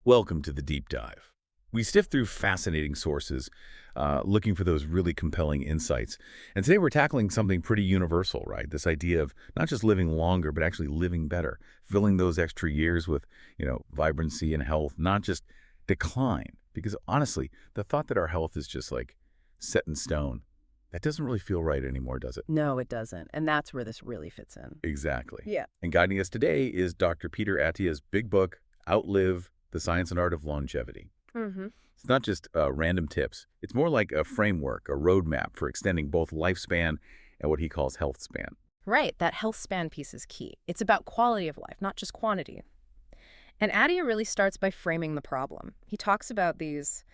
Welcome to the Deep Dive. We sift through fascinating sources, looking for those really compelling insights. And today we're tackling something pretty universal, right? This idea of not just living longer, but actually living better, filling those extra years with, vibrancy and health, not just decline. Because honestly, the thought that our health is just like set in stone, that doesn't really feel right anymore, does it? No, it doesn't. And that's where this really fits in. Exactly. Yeah. And guiding us today is Dr. Peter Attia's big book, Outlive, The Science and Art of Longevity. Mm-hmm. It's not just random tips. It's more like a framework, a roadmap for extending both lifespan and what he calls health span. Right. That health span piece is key. It's about quality of life, not just quantity. And Attia really starts by framing the problem. He talks about these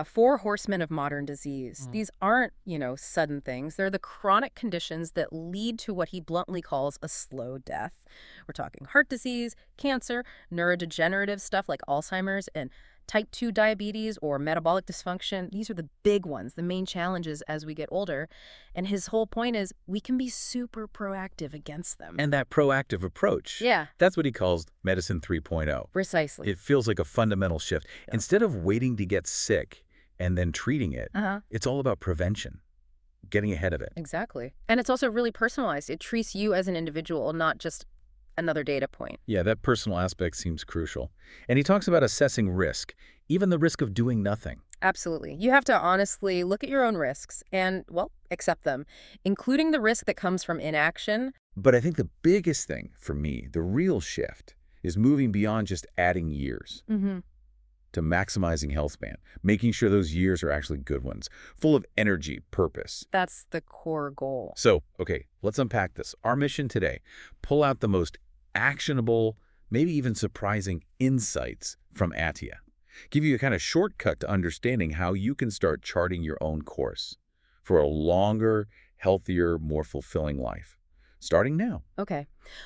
four horsemen of modern disease. These aren't, sudden things. They're the chronic conditions that lead to what he bluntly calls a slow death. We're talking heart disease, cancer, neurodegenerative stuff like Alzheimer's, and type 2 diabetes or metabolic dysfunction. These are the big ones, the main challenges as we get older. And his whole point is we can be super proactive against them. And that proactive approach, Yeah. that's what he calls medicine 3.0. Precisely. It feels like a fundamental shift. Yeah. Instead of waiting to get sick and then treating it, it's all about prevention, getting ahead of it. Exactly. And it's also really personalized. It treats you as an individual, not just another data point. Yeah, that personal aspect seems crucial. And he talks about assessing risk, even the risk of doing nothing. Absolutely. You have to honestly look at your own risks and, accept them, including the risk that comes from inaction. But I think the biggest thing for me, the real shift, is moving beyond just adding years to maximizing health span, making sure those years are actually good ones, full of energy, purpose. That's the core goal. So, okay, let's unpack this. Our mission today, pull out the most actionable, maybe even surprising insights from Attia. Give you a kind of shortcut to understanding how you can start charting your own course for a longer, healthier, more fulfilling life. Starting now. Okay.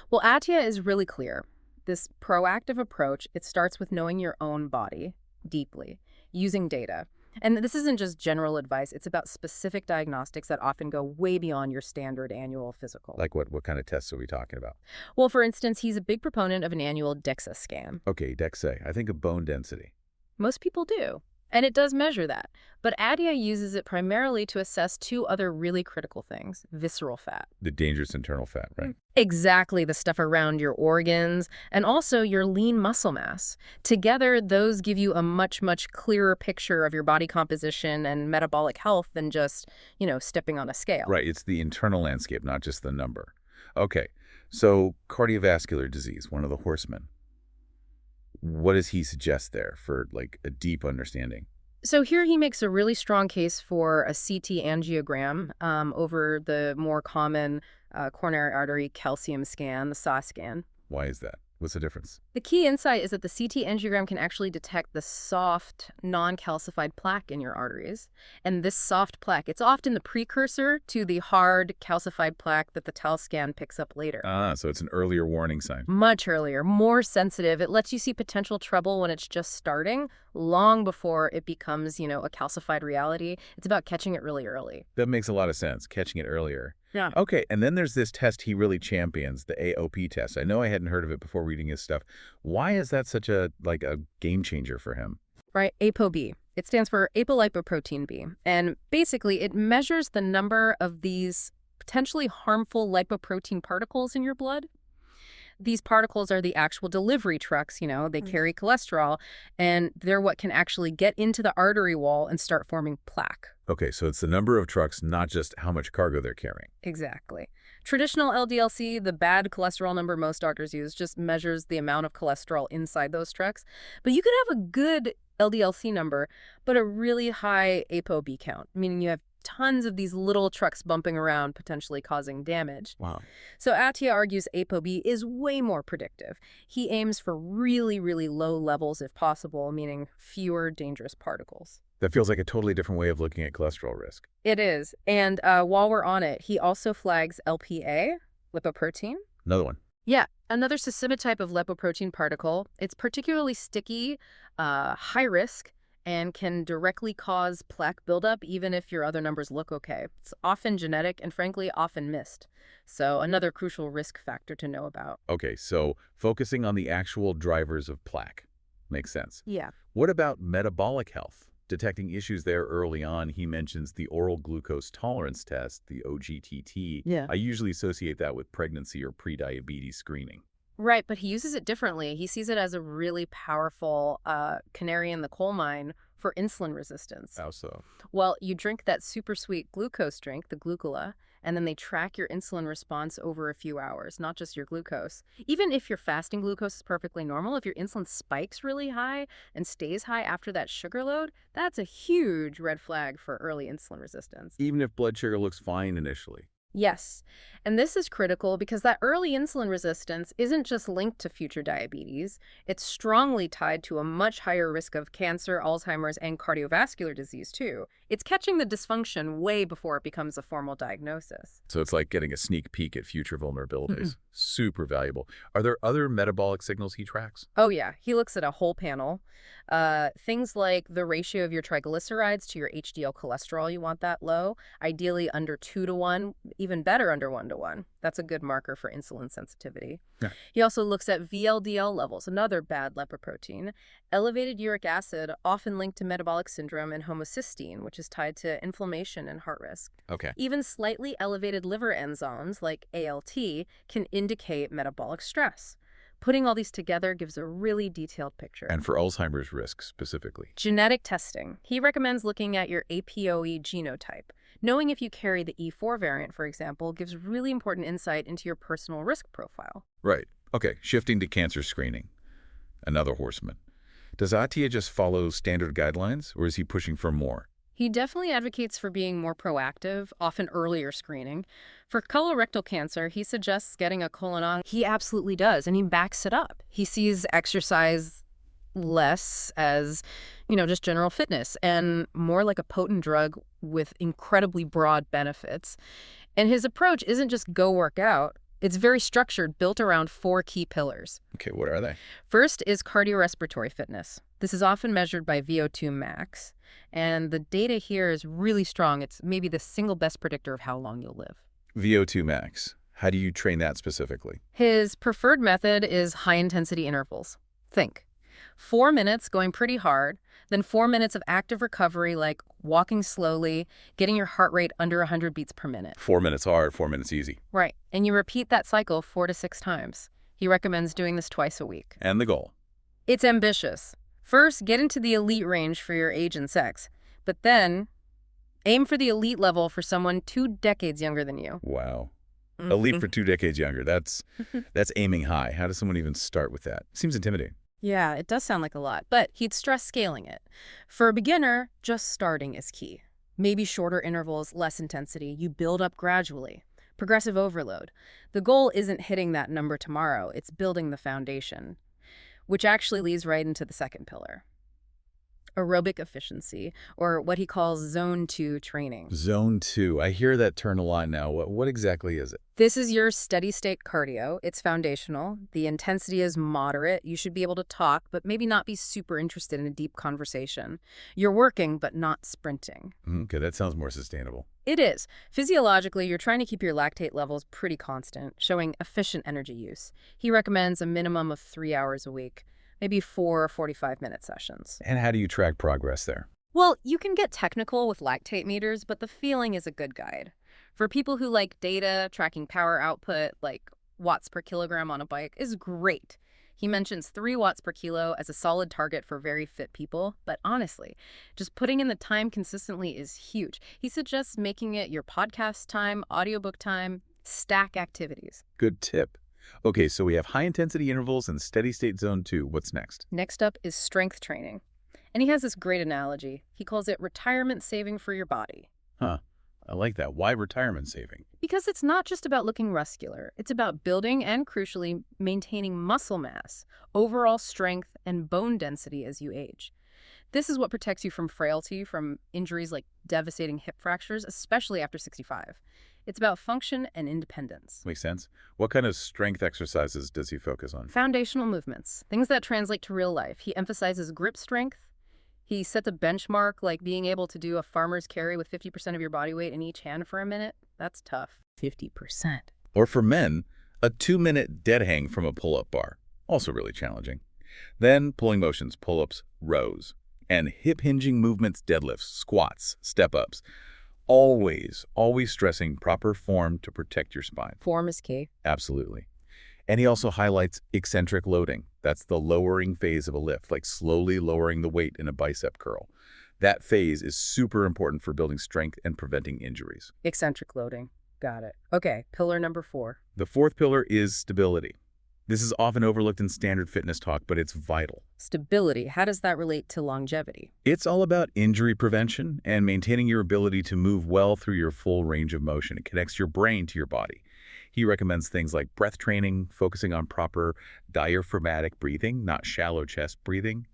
Well, Attia is really clear. This proactive approach, it starts with knowing your own body deeply, using data. And this isn't just general advice. It's about specific diagnostics that often go way beyond your standard annual physical. Like what kind of tests are we talking about? Well, for instance, he's a big proponent of an annual DEXA scan. Okay, DEXA. I think of bone density. Most people do. And it does measure that. But Attia uses it primarily to assess two other really critical things: visceral fat. The dangerous internal fat, right? Exactly, the stuff around your organs, and also your lean muscle mass. Together, those give you a much, much clearer picture of your body composition and metabolic health than just, stepping on a scale. Right, it's the internal landscape, not just the number. Okay, so cardiovascular disease, one of the horsemen. What does he suggest there for like a deep understanding? So here he makes a really strong case for a CT angiogram over the more common coronary artery calcium scan, the SAW scan. Why is that? What's the difference? The key insight is that the CT angiogram can actually detect the soft, non-calcified plaque in your arteries. And this soft plaque, it's often the precursor to the hard, calcified plaque that the TAL scan picks up later. So it's an earlier warning sign. Much earlier, more sensitive. It lets you see potential trouble when it's just starting, long before it becomes, a calcified reality. It's about catching it really early. That makes a lot of sense, catching it earlier. Yeah. Okay, and then there's this test he really champions, the AOP test. I know I hadn't heard of it before reading his stuff. Why is that such a game changer for him? Right, ApoB. It stands for apolipoprotein B. And basically, it measures the number of these potentially harmful lipoprotein particles in your blood. These particles are the actual delivery trucks, they carry cholesterol, and they're what can actually get into the artery wall and start forming plaque. Okay, so it's the number of trucks, not just how much cargo they're carrying. Exactly. Traditional LDL-C, the bad cholesterol number most doctors use, just measures the amount of cholesterol inside those trucks. But you could have a good LDL-C number, but a really high ApoB count, meaning you have tons of these little trucks bumping around, potentially causing damage. Wow. So Attia argues ApoB is way more predictive. He aims for really, really low levels if possible, meaning fewer dangerous particles. That feels like a totally different way of looking at cholesterol risk. It is. And while we're on it, he also flags LPA, lipoprotein. Another one. Yeah, another systemic type of lipoprotein particle. It's particularly sticky, high risk, and can directly cause plaque buildup even if your other numbers look okay. It's often genetic and, frankly, often missed. So another crucial risk factor to know about. Okay, so focusing on the actual drivers of plaque. Makes sense. Yeah. What about metabolic health? Detecting issues there early on, he mentions the oral glucose tolerance test, the OGTT. Yeah. I usually associate that with pregnancy or prediabetes screening. Right, but he uses it differently. He sees it as a really powerful canary in the coal mine for insulin resistance. How so? Well, you drink that super sweet glucose drink, the glucola, and then they track your insulin response over a few hours, not just your glucose. Even if your fasting glucose is perfectly normal, if your insulin spikes really high and stays high after that sugar load, that's a huge red flag for early insulin resistance. Even if blood sugar looks fine initially. Yes, and this is critical because that early insulin resistance isn't just linked to future diabetes. It's strongly tied to a much higher risk of cancer, Alzheimer's, and cardiovascular disease, too. It's catching the dysfunction way before it becomes a formal diagnosis. So it's like getting a sneak peek at future vulnerabilities. Super valuable. Are there other metabolic signals he tracks? Oh, yeah. He looks at a whole panel. Things like the ratio of your triglycerides to your HDL cholesterol, you want that low. Ideally under 2 to 1, even better under 1 to 1. That's a good marker for insulin sensitivity. Yeah. He also looks at VLDL levels, another bad lipoprotein. Elevated uric acid, often linked to metabolic syndrome, and homocysteine, which is tied to inflammation and heart risk. Okay. Even slightly elevated liver enzymes, like ALT, can indicate metabolic stress. Putting all these together gives a really detailed picture. And for Alzheimer's risk specifically? Genetic testing. He recommends looking at your APOE genotype. Knowing if you carry the E4 variant, for example, gives really important insight into your personal risk profile. Right. Okay, shifting to cancer screening. Another horseman. Does Attia just follow standard guidelines, or is he pushing for more? He definitely advocates for being more proactive, often earlier screening. For colorectal cancer, he suggests getting a colonoscopy. He absolutely does, and he backs it up. He sees exercise less as, just general fitness and more like a potent drug with incredibly broad benefits. And his approach isn't just go work out. It's very structured, built around 4 key pillars. Okay, what are they? First is cardiorespiratory fitness. This is often measured by VO2 max, and the data here is really strong. It's maybe the single best predictor of how long you'll live. VO2 max. How do you train that specifically? His preferred method is high-intensity intervals. Think 4 minutes going pretty hard, then 4 minutes of active recovery like walking slowly, getting your heart rate under 100 beats per minute. 4 minutes hard, 4 minutes easy. Right, and you repeat that cycle 4 to 6 times. He recommends doing this twice a week. And the goal? It's ambitious. First, get into the elite range for your age and sex, but then aim for the elite level for someone 2 decades younger than you. Wow. Elite for 2 decades younger. That's aiming high. How does someone even start with that? Seems intimidating. Yeah, it does sound like a lot, but he'd stress scaling it. For a beginner, just starting is key. Maybe shorter intervals, less intensity. You build up gradually. Progressive overload. The goal isn't hitting that number tomorrow. It's building the foundation, which actually leads right into the second pillar. Aerobic efficiency, or what he calls Zone 2 training. Zone 2. I hear that term a lot now. What exactly is it? This is your steady-state cardio. It's foundational. The intensity is moderate. You should be able to talk, but maybe not be super interested in a deep conversation. You're working, but not sprinting. Okay, that sounds more sustainable. It is. Physiologically, you're trying to keep your lactate levels pretty constant, showing efficient energy use. He recommends a minimum of 3 hours a week. Maybe 4 45-minute sessions. And how do you track progress there? Well, you can get technical with lactate meters, but the feeling is a good guide. For people who like data, tracking power output, like watts per kilogram on a bike, is great. He mentions 3 watts per kilo as a solid target for very fit people, but honestly, just putting in the time consistently is huge. He suggests making it your podcast time, audiobook time, stack activities. Good tip. Okay, so we have high-intensity intervals and steady-state zone 2. What's next? Next up is strength training. And he has this great analogy. He calls it retirement saving for your body. Huh. I like that. Why retirement saving? Because it's not just about looking muscular. It's about building and, crucially, maintaining muscle mass, overall strength, and bone density as you age. This is what protects you from frailty, from injuries like devastating hip fractures, especially after 65. It's about function and independence. Makes sense. What kind of strength exercises does he focus on? Foundational movements, things that translate to real life. He emphasizes grip strength. He sets a benchmark, like being able to do a farmer's carry with 50% of your body weight in each hand for a minute. That's tough. 50%. Or for men, a 2-minute dead hang from a pull-up bar. Also really challenging. Then pulling motions, pull-ups, rows. And hip-hinging movements, deadlifts, squats, step-ups. Always stressing proper form to protect your spine. Form is key. Absolutely. And he also highlights eccentric loading. That's the lowering phase of a lift, like slowly lowering the weight in a bicep curl. That phase is super important for building strength and preventing injuries. Eccentric loading. Got it. Okay, pillar number 4. The fourth pillar is stability. This is often overlooked in standard fitness talk, but it's vital. Stability. How does that relate to longevity? It's all about injury prevention and maintaining your ability to move well through your full range of motion. It connects your brain to your body. He recommends things like breath training, focusing on proper diaphragmatic breathing, not shallow chest breathing,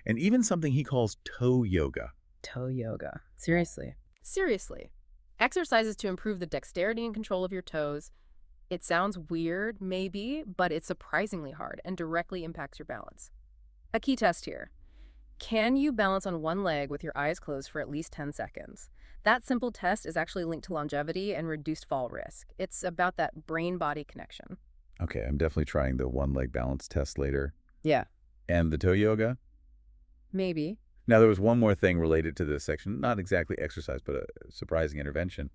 and even something he calls toe yoga. Toe yoga. Seriously. Seriously. Exercises to improve the dexterity and control of your toes. It sounds weird, maybe, but it's surprisingly hard and directly impacts your balance. A key test here. Can you balance on one leg with your eyes closed for at least 10 seconds? That simple test is actually linked to longevity and reduced fall risk. It's about that brain-body connection. Okay, I'm definitely trying the one-leg balance test later. Yeah. And the toe yoga? Maybe. Now, there was one more thing related to this section, not exactly exercise, but a surprising intervention.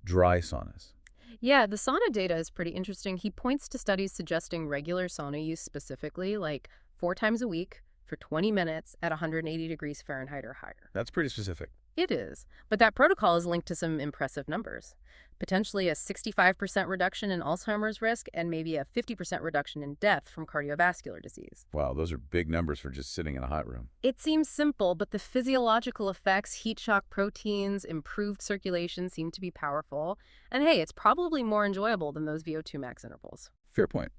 Dry saunas. Yeah, the sauna data is pretty interesting. He points to studies suggesting regular sauna use specifically, like 4 times a week for 20 minutes at 180 degrees Fahrenheit or higher. That's pretty specific. It is, but that protocol is linked to some impressive numbers. Potentially a 65% reduction in Alzheimer's risk and maybe a 50% reduction in death from cardiovascular disease. Wow, those are big numbers for just sitting in a hot room. It seems simple, but the physiological effects, heat shock proteins, improved circulation seem to be powerful. And hey, it's probably more enjoyable than those VO2 max intervals. Fair point.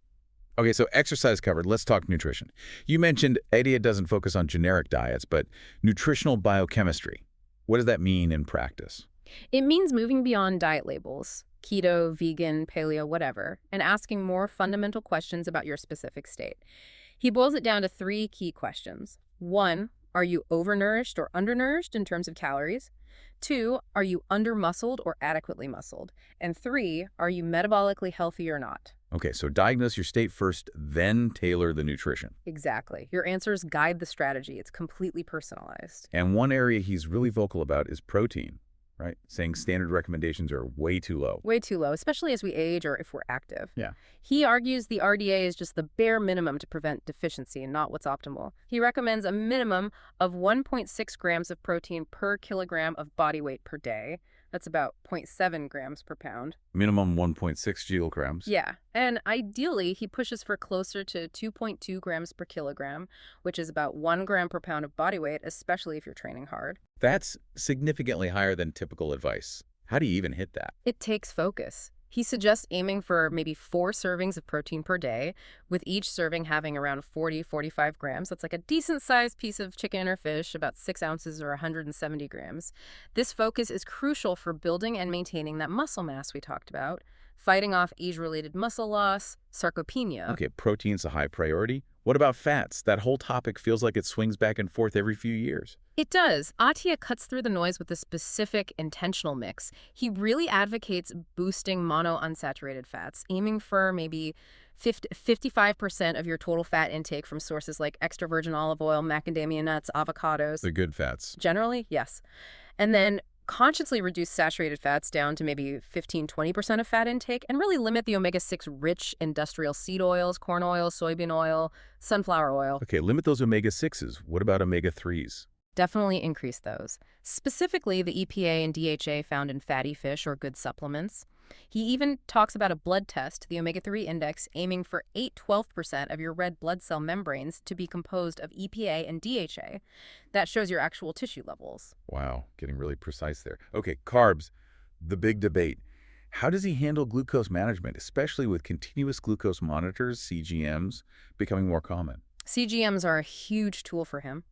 Okay, so exercise covered. Let's talk nutrition. You mentioned Attia doesn't focus on generic diets, but nutritional biochemistry. What does that mean in practice? It means moving beyond diet labels, keto, vegan, paleo, whatever, and asking more fundamental questions about your specific state. He boils it down to 3 key questions. 1, are you overnourished or undernourished in terms of calories? 2, are you under-muscled or adequately muscled? And 3, are you metabolically healthy or not? Okay, so diagnose your state first, then tailor the nutrition. Exactly. Your answers guide the strategy. It's completely personalized. And one area he's really vocal about is protein, right? Saying standard recommendations are way too low. Way too low, especially as we age or if we're active. Yeah. He argues the RDA is just the bare minimum to prevent deficiency and not what's optimal. He recommends a minimum of 1.6 grams of protein per kilogram of body weight per day. That's about 0.7 grams per pound. Minimum 1.6 kilograms. Yeah, and ideally, he pushes for closer to 2.2 grams per kilogram, which is about 1 gram per pound of body weight, especially if you're training hard. That's significantly higher than typical advice. How do you even hit that? It takes focus. He suggests aiming for maybe 4 servings of protein per day, with each serving having around 40-45 grams. That's like a decent-sized piece of chicken or fish, about 6 ounces or 170 grams. This focus is crucial for building and maintaining that muscle mass we talked about, fighting off age-related muscle loss, sarcopenia. Okay, protein's a high priority. What about fats? That whole topic feels like it swings back and forth every few years. It does. Attia cuts through the noise with a specific intentional mix. He really advocates boosting monounsaturated fats, aiming for maybe 55% of your total fat intake from sources like extra virgin olive oil, macadamia nuts, avocados. The good fats. Generally, yes. And then consciously reduce saturated fats down to maybe 15-20% of fat intake and really limit the omega-6 rich industrial seed oils, corn oil, soybean oil, sunflower oil. Okay, limit those omega-6s. What about omega-3s? Definitely increase those. Specifically, the EPA and DHA found in fatty fish or good supplements. He even talks about a blood test, the omega-3 index, aiming for 8-12% of your red blood cell membranes to be composed of EPA and DHA. That shows your actual tissue levels. Wow, getting really precise there. Okay, carbs, the big debate. How does he handle glucose management, especially with continuous glucose monitors, CGMs, becoming more common? CGMs are a huge tool for him.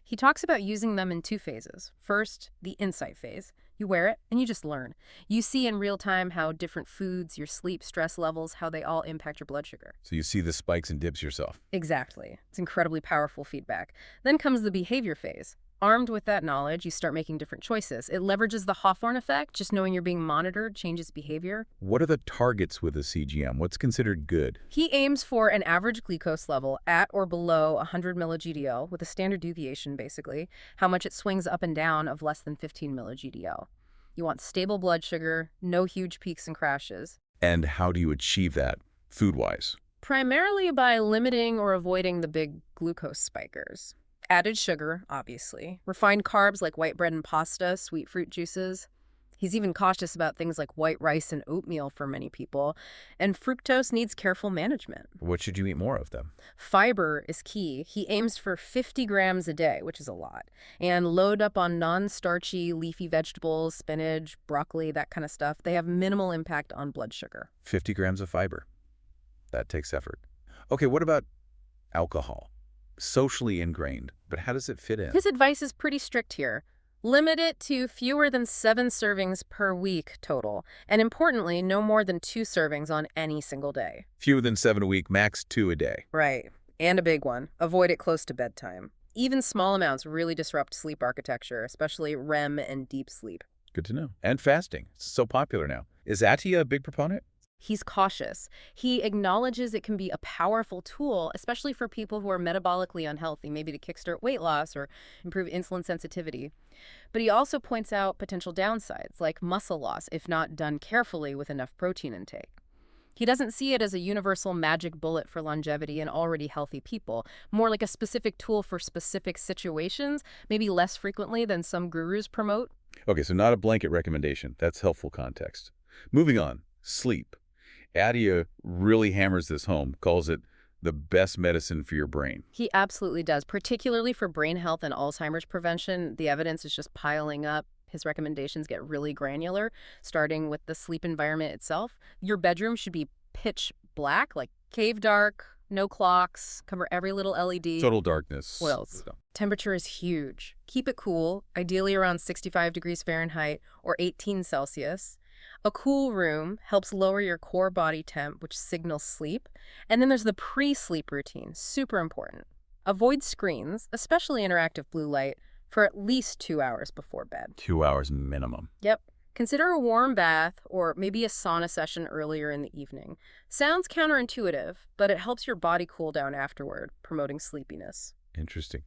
He talks about using them in 2 phases. First, the insight phase. You wear it and you just learn. You see in real time how different foods, your sleep, stress levels, how they all impact your blood sugar. So you see the spikes and dips yourself. Exactly. It's incredibly powerful feedback. Then comes the behavior phase. Armed with that knowledge, you start making different choices. It leverages the Hawthorne effect. Just knowing you're being monitored changes behavior. What are the targets with a CGM? What's considered good? He aims for an average glucose level at or below 100 milli-GDL, with a standard deviation, basically, how much it swings up and down of less than 15 milli-GDL. You want stable blood sugar, no huge peaks and crashes. And how do you achieve that, food-wise? Primarily by limiting or avoiding the big glucose spikers. Added sugar, obviously. Refined carbs like white bread and pasta, sweet fruit juices. He's even cautious about things like white rice and oatmeal for many people. And fructose needs careful management. What should you eat more of them? Fiber is key. He aims for 50 grams a day, which is a lot. And load up on non-starchy leafy vegetables, spinach, broccoli, that kind of stuff. They have minimal impact on blood sugar. 50 grams of fiber. That takes effort. Okay, what about alcohol? Socially ingrained, but how does it fit in? His advice is pretty strict here. Limit it to fewer than 7 servings per week total, and importantly, no more than 2 servings on any single day. Fewer than 7 a week, max 2 a day. Right. And a big one. Avoid it close to bedtime. Even small amounts really disrupt sleep architecture, especially REM and deep sleep. Good to know. And fasting. It's so popular now. Is Attia a big proponent? He's cautious. He acknowledges it can be a powerful tool, especially for people who are metabolically unhealthy, maybe to kickstart weight loss or improve insulin sensitivity. But he also points out potential downsides, like muscle loss, if not done carefully with enough protein intake. He doesn't see it as a universal magic bullet for longevity in already healthy people, more like a specific tool for specific situations, maybe less frequently than some gurus promote. Okay, so not a blanket recommendation. That's helpful context. Moving on, sleep. Attia really hammers this home, calls it the best medicine for your brain. He absolutely does, particularly for brain health and Alzheimer's prevention. The evidence is just piling up. His recommendations get really granular, starting with the sleep environment itself. Your bedroom should be pitch black, like cave dark, no clocks, cover every little LED. Total darkness. Well, temperature is huge. Keep it cool, ideally around 65 degrees Fahrenheit or 18 Celsius. A cool room helps lower your core body temp, which signals sleep. And then there's the pre-sleep routine, super important. Avoid screens, especially interactive blue light, for at least 2 hours before bed. 2 hours minimum. Yep. Consider a warm bath or maybe a sauna session earlier in the evening. Sounds counterintuitive, but it helps your body cool down afterward, promoting sleepiness. Interesting.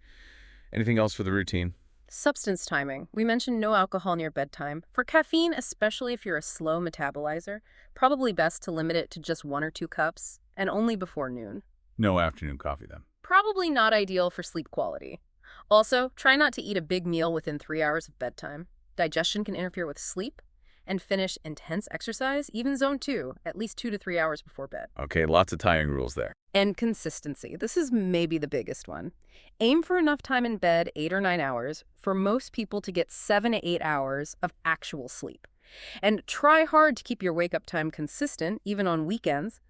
Anything else for the routine? Substance timing. We mentioned no alcohol near bedtime. For caffeine, especially if you're a slow metabolizer, probably best to limit it to just 1 or 2 cups, and only before noon. No afternoon coffee then. Probably not ideal for sleep quality. Also, try not to eat a big meal within 3 hours of bedtime. Digestion can interfere with sleep, and finish intense exercise, even zone 2, at least 2 to 3 hours before bed. Okay, lots of tying rules there. And consistency. This is maybe the biggest one. Aim for enough time in bed, 8 or 9 hours, for most people to get 7 to 8 hours of actual sleep. And try hard to keep your wake-up time consistent, even on weekends.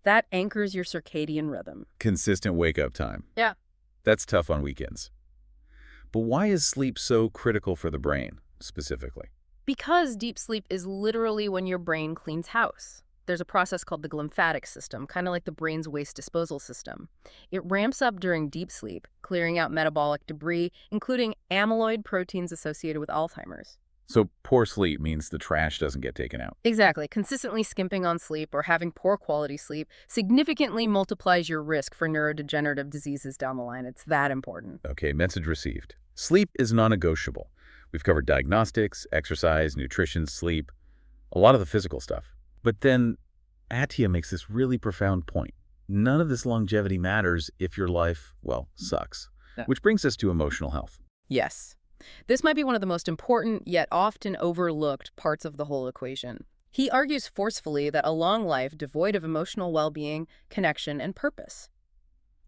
That anchors your circadian rhythm. Consistent wake-up time. Yeah. That's tough on weekends. But why is sleep so critical for the brain, specifically? Because deep sleep is literally when your brain cleans house. There's a process called the glymphatic system, kind of like the brain's waste disposal system. It ramps up during deep sleep, clearing out metabolic debris, including amyloid proteins associated with Alzheimer's. So poor sleep means the trash doesn't get taken out. Exactly. Consistently skimping on sleep or having poor quality sleep significantly multiplies your risk for neurodegenerative diseases down the line. It's that important. Okay, message received. Sleep is non-negotiable. We've covered diagnostics, exercise, nutrition, sleep, a lot of the physical stuff. But then Attia makes this really profound point. None of this longevity matters if your life, well, sucks. Yeah. Which brings us to emotional health. Yes. This might be one of the most important yet often overlooked parts of the whole equation. He argues forcefully that a long life devoid of emotional well-being, connection, and purpose.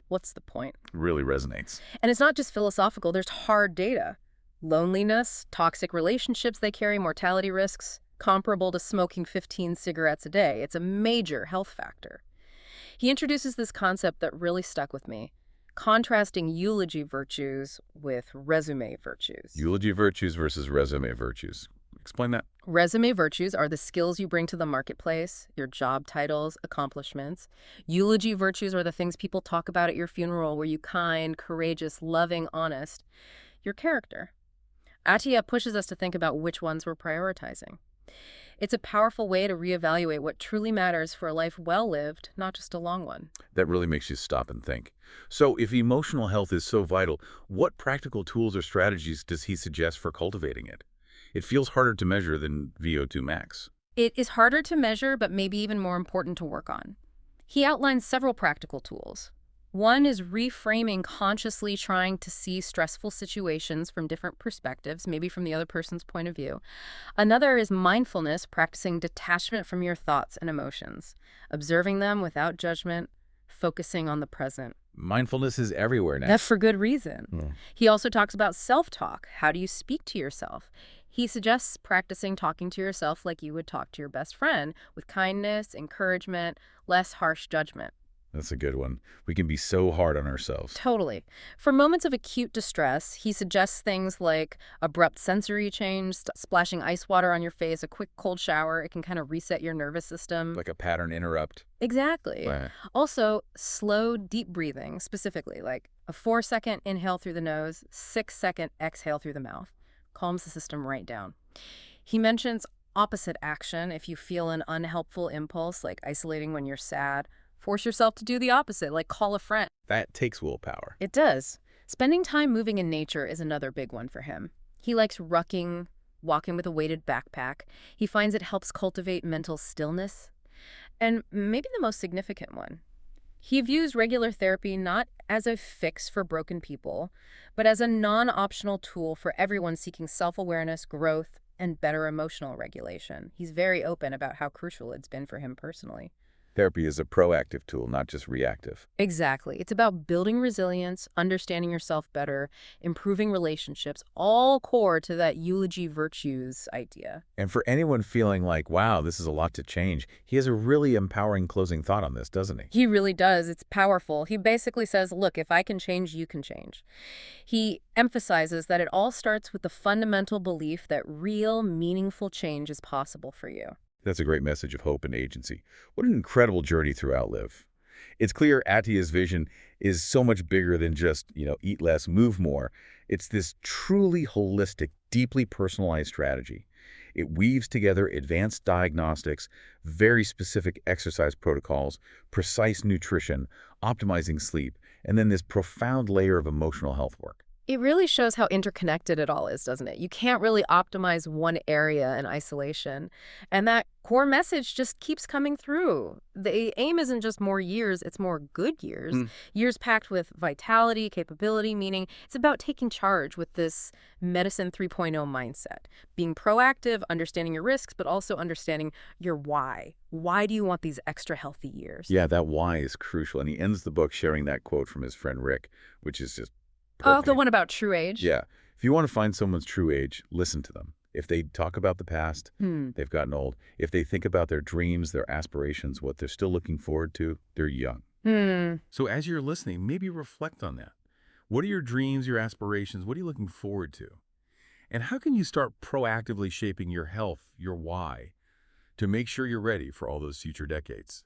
What's the point? Really resonates. And it's not just philosophical, there's hard data. Loneliness, toxic relationships they carry, mortality risks, comparable to smoking 15 cigarettes a day. It's a major health factor. He introduces this concept that really stuck with me, contrasting eulogy virtues with resume virtues. Eulogy virtues versus resume virtues. Explain that. Resume virtues are the skills you bring to the marketplace, your job titles, accomplishments. Eulogy virtues are the things people talk about at your funeral. Were you kind, courageous, loving, honest? your character. Attia pushes us to think about which ones we're prioritizing. It's a powerful way to reevaluate what truly matters for a life well lived, not just a long one. That really makes you stop and think. So if emotional health is so vital, what practical tools or strategies does he suggest for cultivating it? It feels harder to measure than VO2 max. It is harder to measure, but maybe even more important to work on. He outlines several practical tools. One is reframing, consciously trying to see stressful situations from different perspectives, maybe from the other person's point of view. Another is mindfulness, practicing detachment from your thoughts and emotions, observing them without judgment, focusing on the present. Mindfulness is everywhere now. That's for good reason. Yeah. He also talks about self-talk. How do you speak to yourself? He suggests practicing talking to yourself like you would talk to your best friend, with kindness, encouragement, less harsh judgment. That's a good one. We can be so hard on ourselves. Totally. For moments of acute distress, he suggests things like abrupt sensory change, splashing ice water on your face, a quick cold shower. It can kind of reset your nervous system. Like a pattern interrupt. Exactly. Right. Also, slow, deep breathing, specifically, like a 4-second inhale through the nose, 6-second exhale through the mouth. Calms the system right down. He mentions opposite action. If you feel an unhelpful impulse, like isolating when you're sad, force yourself to do the opposite, like call a friend. That takes willpower. It does. Spending time moving in nature is another big one for him. He likes rucking, walking with a weighted backpack. He finds it helps cultivate mental stillness. And maybe the most significant one, he views regular therapy not as a fix for broken people, but as a non-optional tool for everyone seeking self-awareness, growth, and better emotional regulation. He's very open about how crucial it's been for him personally. Therapy is a proactive tool, not just reactive. Exactly. It's about building resilience, understanding yourself better, improving relationships, all core to that eulogy virtues idea. And for anyone feeling like, wow, this is a lot to change, he has a really empowering closing thought on this, doesn't he? He really does. It's powerful. He basically says, look, if I can change, you can change. He emphasizes that it all starts with the fundamental belief that real, meaningful change is possible for you. That's a great message of hope and agency. What an incredible journey through Outlive. It's clear Attia's vision is so much bigger than just, eat less, move more. It's this truly holistic, deeply personalized strategy. It weaves together advanced diagnostics, very specific exercise protocols, precise nutrition, optimizing sleep, and then this profound layer of emotional health work. It really shows how interconnected it all is, doesn't it? You can't really optimize one area in isolation. And that core message just keeps coming through. The aim isn't just more years, it's more good years. Years packed with vitality, capability, meaning it's about taking charge with this medicine 3.0 mindset. Being proactive, understanding your risks, but also understanding your why. Why do you want these extra healthy years? Yeah, that why is crucial. And he ends the book sharing that quote from his friend Rick, which is just Oh, perfect. the one about true age? Yeah. If you want to find someone's true age, listen to them. If they talk about the past, they've gotten old. If they think about their dreams, their aspirations, what they're still looking forward to, they're young. So as you're listening, maybe reflect on that. What are your dreams, your aspirations? What are you looking forward to? And how can you start proactively shaping your health, your why, to make sure you're ready for all those future decades?